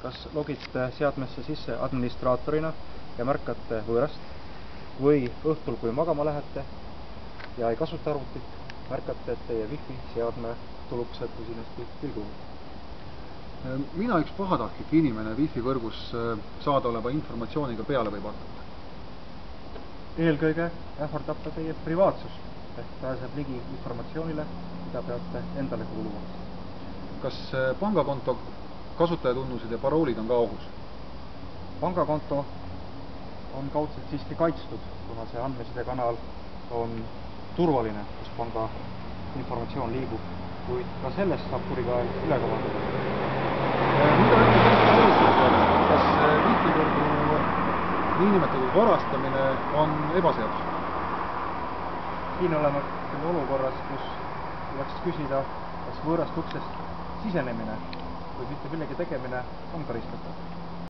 kas logite seadmesse sisse administraatorina ja märkate võõrast või õhtul, kui magama lähete ja ei kasuta arvutit, märkate, et teie Wi-Fi seadme tulukesed usinasti vilguvad? Mina üks pahatahtlik inimene Wi-Fi võrgus saada oleva informatsiooniga peale võib hakata. Eelkõige ähvardab ta teie privaatsus, ehk pääseb ligi informatsioonile, mida peate endale kuuluvaks. Kas pangakonto kasutajatunnused ja paroolid on ka ohus? Pangakonto on kaudselt siiski kaitstud, kuna see andmesidekanal on turvaline, kus panga informatsioon liigub, kuid ka sellest saab kurikael üle kavandada. Kas Wi-Fi võrgu niinimetatud varastamine on ebaseaduslik? Siin oleme küll olukorras, kus tuleks küsida, kas võõrast uksest sisenemine või mitte millegi tegemine on karistatav.